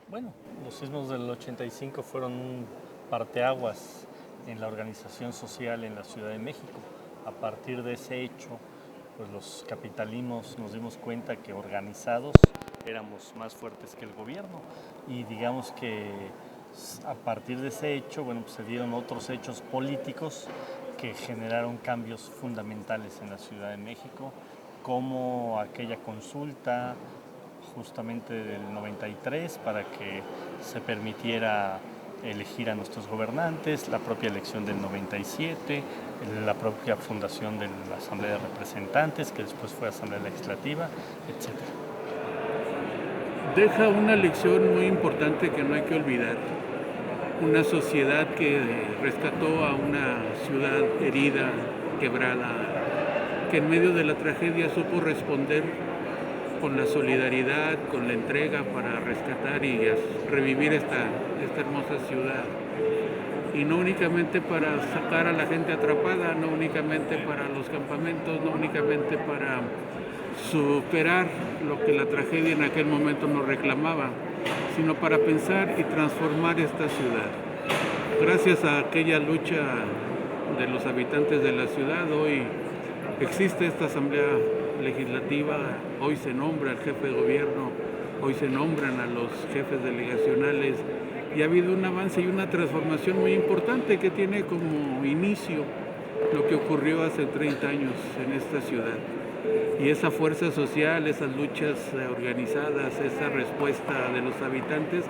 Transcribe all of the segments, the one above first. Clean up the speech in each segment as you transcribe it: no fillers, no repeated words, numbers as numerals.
Bueno, los sismos del 85 fueron un parteaguas en la organización social en la Ciudad de México. A partir de ese hecho, pues los capitalinos nos dimos cuenta que organizados éramos más fuertes que el gobierno, y digamos que a partir de ese hecho, bueno, pues se dieron otros hechos políticos que generaron cambios fundamentales en la Ciudad de México, como aquella consulta justamente del 93 para que se permitiera elegir a nuestros gobernantes, la propia elección del 97, la propia fundación de la Asamblea de Representantes, que después fue Asamblea Legislativa, etc. Deja una lección muy importante que no hay que olvidar. Una sociedad que rescató a una ciudad herida, quebrada, que en medio de la tragedia supo responder con la solidaridad, con la entrega para rescatar y revivir esta hermosa ciudad. Y no únicamente para sacar a la gente atrapada, no únicamente para los campamentos, no únicamente para superar lo que la tragedia en aquel momento nos reclamaba, sino para pensar y transformar esta ciudad. Gracias a aquella lucha de los habitantes de la ciudad, hoy existe esta asamblea legislativa, hoy se nombra al jefe de gobierno, hoy se nombran a los jefes delegacionales, y ha habido un avance y una transformación muy importante que tiene como inicio lo que ocurrió hace 30 años en esta ciudad. Y esa fuerza social, esas luchas organizadas, esa respuesta de los habitantes,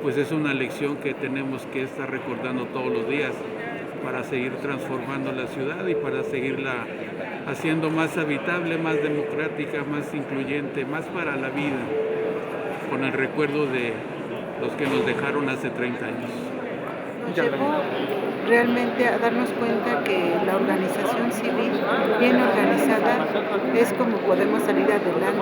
pues es una lección que tenemos que estar recordando todos los días para seguir transformando la ciudad y para seguirla haciendo más habitable, más democrática, más incluyente, más para la vida, con el recuerdo de los que nos dejaron hace 30 años. Nos llevó realmente a darnos cuenta que la organización civil, bien organizada, es como podemos salir adelante.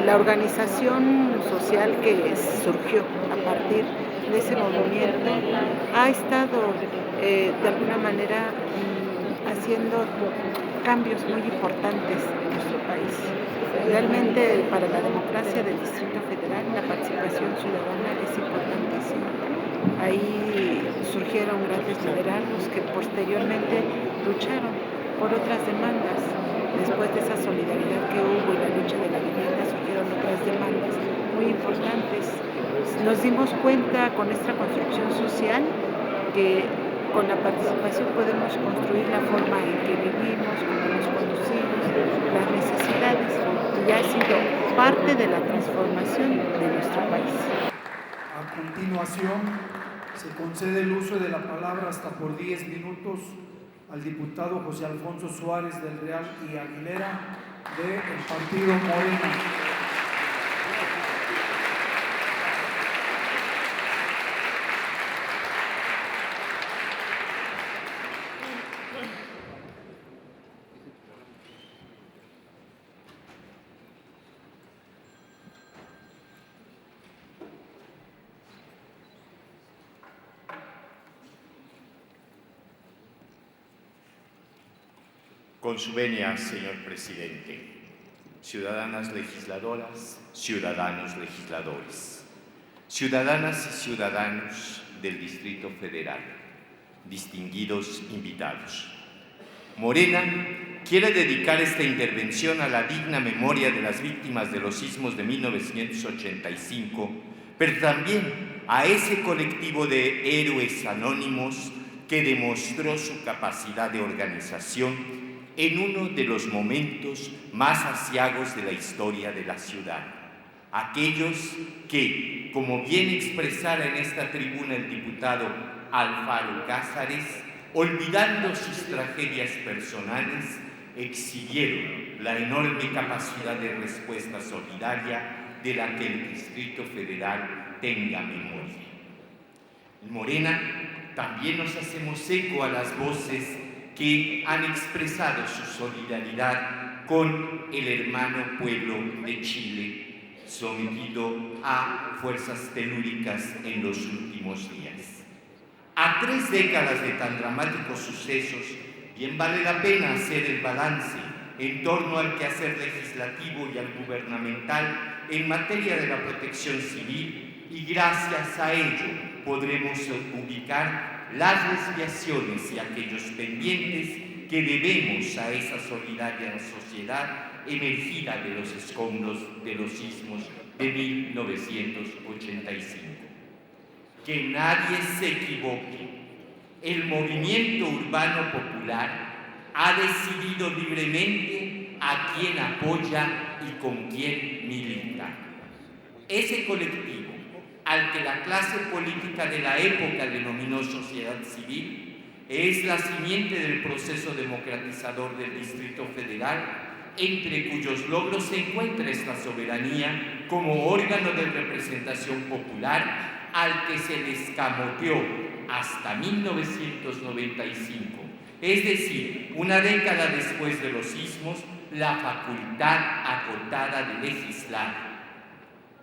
La organización social que surgió a partir de ese movimiento ha estado de alguna manera haciendo cambios muy importantes en nuestro país. Realmente para la democracia del Distrito Federal la participación ciudadana es importantísima. Ahí surgieron grandes liderazgos que posteriormente lucharon por otras demandas. Después de esa solidaridad que hubo y la lucha de la vivienda, surgieron otras demandas muy importantes. Nos dimos cuenta con esta construcción social que con la participación podemos construir la forma en que vivimos, cómo nos conducimos, las necesidades, y ha sido parte de la transformación de nuestro país. A continuación, se concede el uso de la palabra hasta por 10 minutos al diputado José Alfonso Suárez del Real y Aguilera del Partido Morena. Con su venia, señor presidente, ciudadanas legisladoras, ciudadanos legisladores, ciudadanas y ciudadanos del Distrito Federal, distinguidos invitados. Morena quiere dedicar esta intervención a la digna memoria de las víctimas de los sismos de 1985, pero también a ese colectivo de héroes anónimos que demostró su capacidad de organización en uno de los momentos más aciagos de la historia de la ciudad. Aquellos que, como bien expresara en esta tribuna el diputado Alfaro Cázares, olvidando sus tragedias personales, exhibieron la enorme capacidad de respuesta solidaria de la que el Distrito Federal tenga memoria. En Morena también nos hacemos eco a las voces que han expresado su solidaridad con el hermano pueblo de Chile, sometido a fuerzas telúricas en los últimos días. A 3 décadas de tan dramáticos sucesos, bien vale la pena hacer el balance en torno al quehacer legislativo y al gubernamental en materia de la protección civil y gracias a ello podremos ubicar las desviaciones y aquellos pendientes que debemos a esa solidaria sociedad emergida de los escombros de los sismos de 1985. Que nadie se equivoque. El movimiento urbano popular ha decidido libremente a quién apoya y con quién milita. Ese colectivo, al que la clase política de la época denominó sociedad civil, es la simiente del proceso democratizador del Distrito Federal, entre cuyos logros se encuentra esta soberanía como órgano de representación popular al que se le escamoteó hasta 1995, es decir, una década después de los sismos, la facultad acotada de legislar,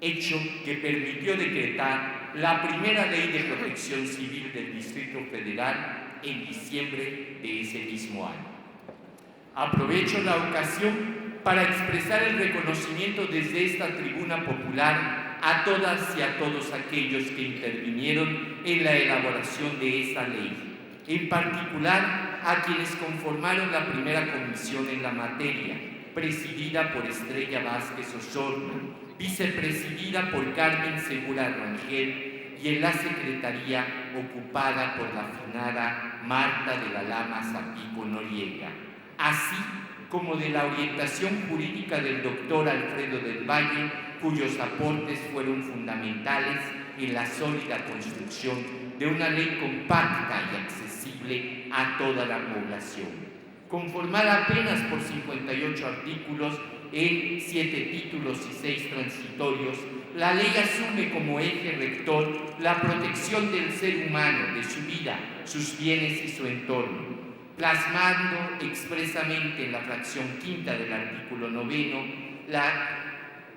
hecho que permitió decretar la primera ley de protección civil del Distrito Federal en diciembre de ese mismo año. Aprovecho la ocasión para expresar el reconocimiento desde esta tribuna popular a todas y a todos aquellos que intervinieron en la elaboración de esa ley, en particular a quienes conformaron la primera comisión en la materia, presidida por Estrella Vázquez Osorno, vicepresidida por Carmen Segura Rangel y en la secretaría ocupada por la finada Marta de la Lama Zapico Noriega, así como de la orientación jurídica del doctor Alfredo del Valle, cuyos aportes fueron fundamentales en la sólida construcción de una ley compacta y accesible a toda la población. Conformada apenas por 58 artículos en 7 títulos y 6 transitorios, la ley asume como eje rector la protección del ser humano, de su vida, sus bienes y su entorno, plasmando expresamente en la fracción quinta del artículo 9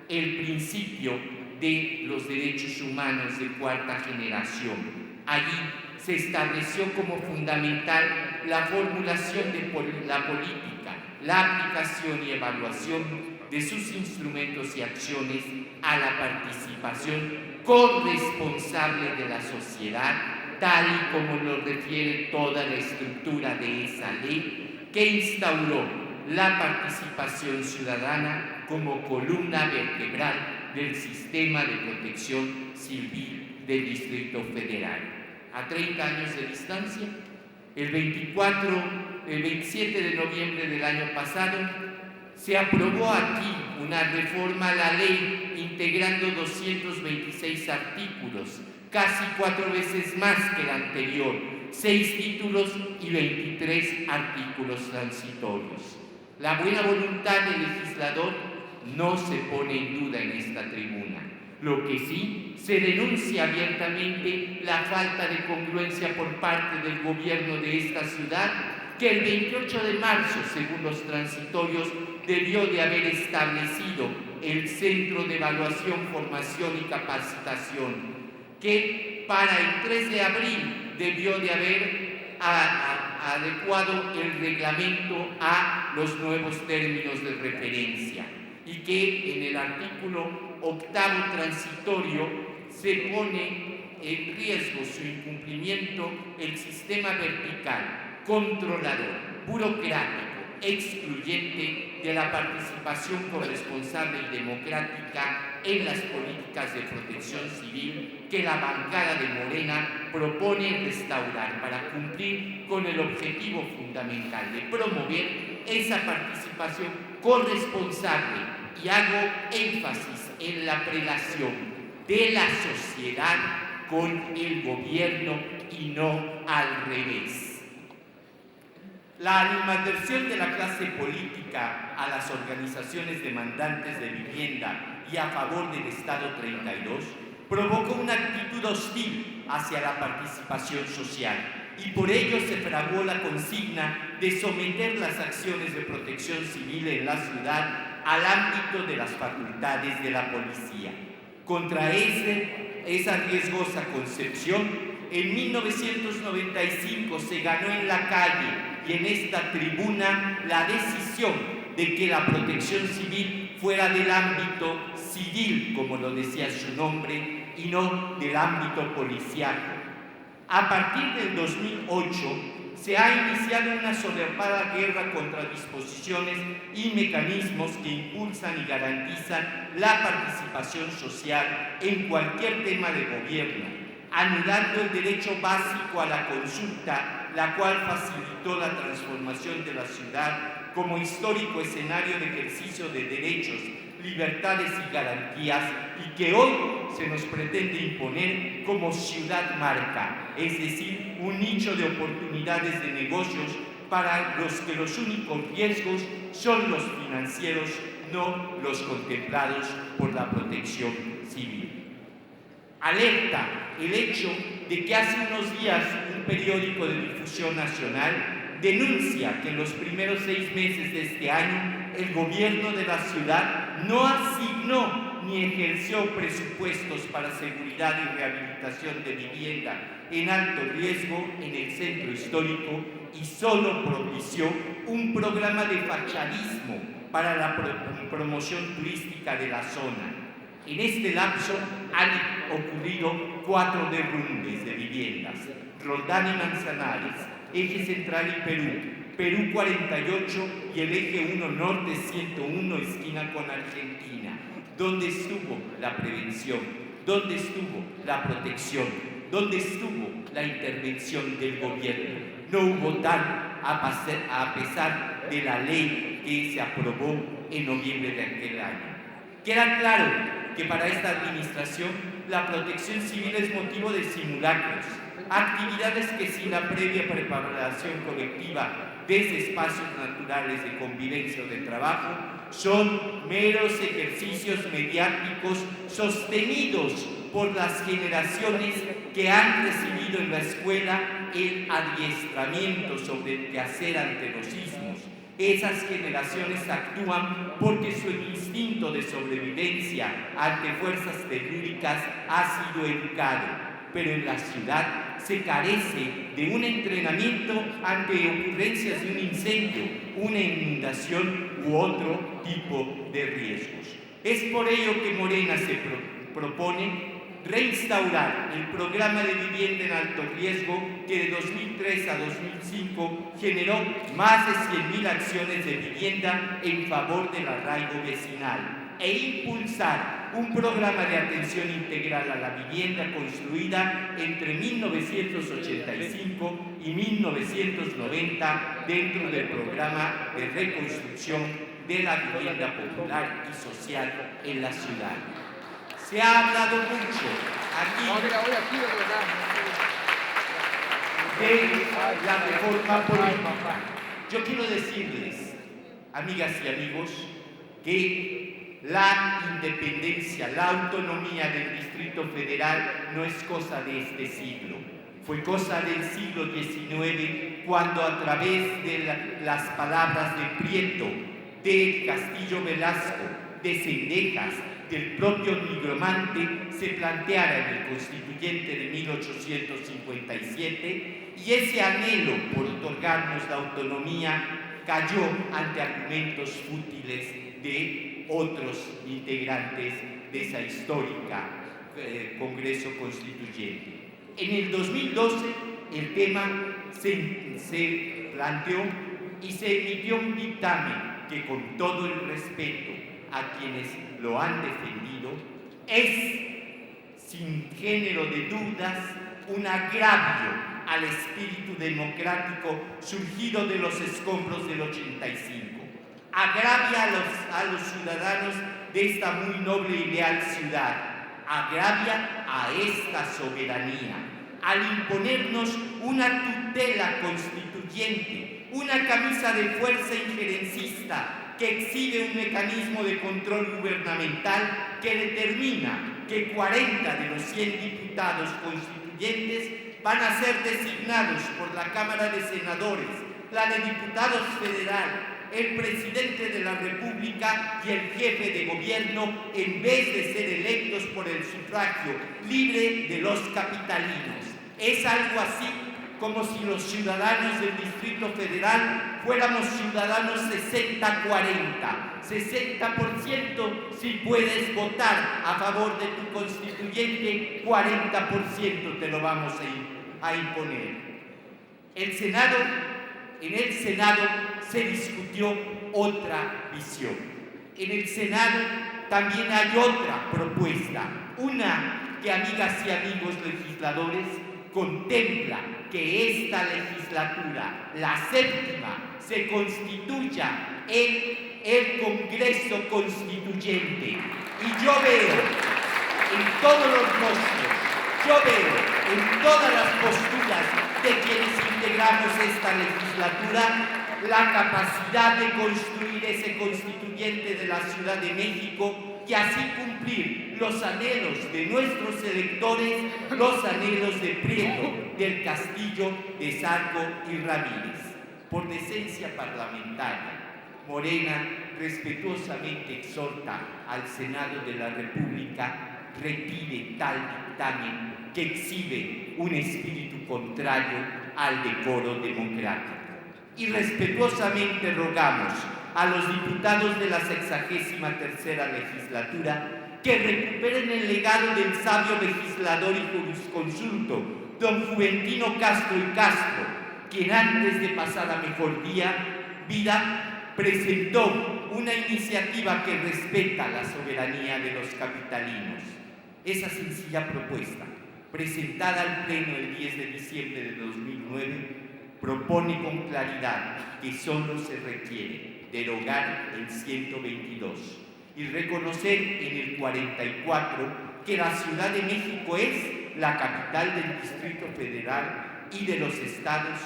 el principio de los derechos humanos de cuarta generación. Allí se estableció como fundamental la formulación de la política, la aplicación y evaluación de sus instrumentos y acciones a la participación corresponsable de la sociedad, tal y como lo refiere toda la estructura de esa ley, que instauró la participación ciudadana como columna vertebral del sistema de protección civil del Distrito Federal. A 30 años de distancia, el 27 de noviembre del año pasado, se aprobó aquí una reforma a la ley integrando 226 artículos, casi 4 veces más que la anterior, 6 títulos y 23 artículos transitorios. La buena voluntad del legislador no se pone en duda en esta tribuna. Lo que sí, se denuncia abiertamente la falta de congruencia por parte del gobierno de esta ciudad, que el 28 de marzo, según los transitorios, debió de haber establecido el Centro de Evaluación, Formación y Capacitación, que para el 3 de abril debió de haber adecuado el reglamento a los nuevos términos de referencia, y que en el artículo 8º transitorio se pone en riesgo su incumplimiento el sistema vertical, controlador, burocrático, excluyente de la participación corresponsable y democrática en las políticas de protección civil que la bancada de Morena propone restaurar para cumplir con el objetivo fundamental de promover esa participación corresponsable, y hago énfasis en la prelación de la sociedad con el gobierno y no al revés. La animadversión de la clase política a las organizaciones demandantes de vivienda y a favor del Estado 32 provocó una actitud hostil hacia la participación social, y por ello se fraguó la consigna de someter las acciones de protección civil en la ciudad al ámbito de las facultades de la policía. Contra esa riesgosa concepción, en 1995 se ganó en la calle y en esta tribuna la decisión de que la protección civil fuera del ámbito civil, como lo decía su nombre, y no del ámbito policiaco. A partir del 2008, se ha iniciado una solapada guerra contra disposiciones y mecanismos que impulsan y garantizan la participación social en cualquier tema de gobierno, anulando el derecho básico a la consulta, la cual facilitó la transformación de la ciudad como histórico escenario de ejercicio de derechos, libertades y garantías, y que hoy se nos pretende imponer como ciudad marca, es decir, un nicho de oportunidades de negocios para los que los únicos riesgos son los financieros, no los contemplados por la protección civil. Alerta el hecho de que hace unos días un periódico de difusión nacional denuncia que en los primeros 6 meses de este año el gobierno de la ciudad no asignó ni ejerció presupuestos para seguridad y rehabilitación de vivienda en alto riesgo en el centro histórico y solo propició un programa de fachadismo para la promoción turística de la zona. En este lapso han ocurrido 4 derrumbes de viviendas: Roldán y Manzanares, Eje Central y Perú 48 y el Eje 1 Norte 101, esquina con Argentina. ¿Dónde estuvo la prevención? ¿Dónde estuvo la protección? ¿Dónde estuvo la intervención del gobierno? No hubo tal, a pesar de la ley que se aprobó en noviembre de aquel año. Queda claro que para esta administración la protección civil es motivo de simulacros, actividades que sin la previa preparación colectiva desde espacios naturales de convivencia o de trabajo son meros ejercicios mediáticos sostenidos por las generaciones que han recibido en la escuela el adiestramiento sobre el quehacer ante los sismos. Esas generaciones actúan porque su instinto de sobrevivencia ante fuerzas telúricas ha sido educado, pero en la ciudad se carece de un entrenamiento ante ocurrencias de un incendio, una inundación u otro tipo de riesgos. Es por ello que Morena se propone reinstaurar el programa de vivienda en alto riesgo que de 2003 a 2005 generó más de 100.000 acciones de vivienda en favor del arraigo vecinal e impulsar un programa de atención integral a la vivienda construida entre 1985 y 1990 dentro del programa de reconstrucción de la vivienda popular y social en la ciudad. Se ha hablado mucho aquí de la reforma política. Yo quiero decirles, amigas y amigos, que la independencia, la autonomía del Distrito Federal no es cosa de este siglo. Fue cosa del siglo XIX cuando a través de las palabras de Prieto, de Castillo Velasco, de Cendejas, del propio Nigromante, se planteara en el Constituyente de 1857 y ese anhelo por otorgarnos la autonomía cayó ante argumentos fútiles de otros integrantes de esa histórica Congreso Constituyente. En el 2012 el tema se planteó y se emitió un dictamen que, con todo el respeto a quienes lo han defendido, es, sin género de dudas, un agravio al espíritu democrático surgido de los escombros del 85. Agravia a los ciudadanos de esta muy noble y leal ciudad, agravia a esta soberanía, al imponernos una tutela constituyente, una camisa de fuerza injerencista que exhibe un mecanismo de control gubernamental que determina que 40 de los 100 diputados constituyentes van a ser designados por la Cámara de Senadores, la de Diputados Federal, el presidente de la República y el jefe de gobierno, en vez de ser electos por el sufragio libre de los capitalinos. Es algo así como si los ciudadanos del Distrito Federal fuéramos ciudadanos 60-40. 60% si puedes votar a favor de tu constituyente, 40% te lo vamos a imponer. En el Senado se discutió otra visión. En el Senado también hay otra propuesta, una que, amigas y amigos legisladores, contempla que esta legislatura, la séptima, se constituya en el Congreso Constituyente. Y yo veo en todos los rostros, yo veo en todas las posturas de quienes integramos esta legislatura la capacidad de construir ese constituyente de la Ciudad de México y así cumplir los anhelos de nuestros electores, los anhelos de Prieto, del Castillo, de Zarco y Ramírez. Por decencia parlamentaria, Morena respetuosamente exhorta al Senado de la República retire tal dictamen que exhibe un espíritu contrario al decoro democrático. Y respetuosamente rogamos a los diputados de la 63ª legislatura que recuperen el legado del sabio legislador y jurisconsulto, don Juventino Castro y Castro, quien antes de pasar a mejor vida presentó una iniciativa que respeta la soberanía de los capitalinos. Esa sencilla propuesta, presentada al Pleno el 10 de diciembre de 2009, propone con claridad que solo se requiere derogar el 122 y reconocer en el 44 que la Ciudad de México es la capital del Distrito Federal y de los Estados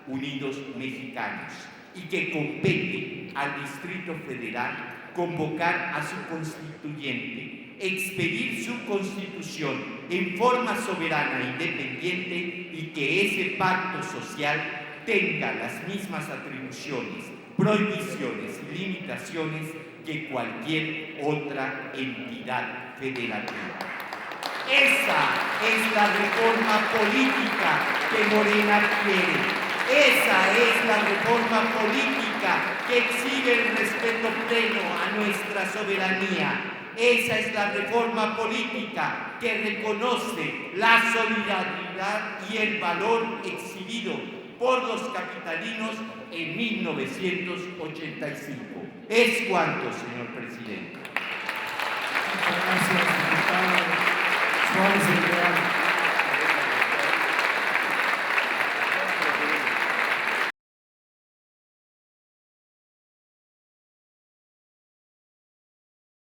Unidos mexicanos, y que compete al Distrito Federal convocar a su constituyente, expedir su constitución en forma soberana e independiente, y que ese pacto social tenga las mismas atribuciones, prohibiciones y limitaciones que cualquier otra entidad federativa. Esa es la reforma política que Morena quiere. Esa es la reforma política que exige el respeto pleno a nuestra soberanía. Esa es la reforma política que reconoce la solidaridad y el valor exhibido por los capitalinos en 1985. Es cuanto, señor presidente. Muchas gracias, diputado Suárez del Real.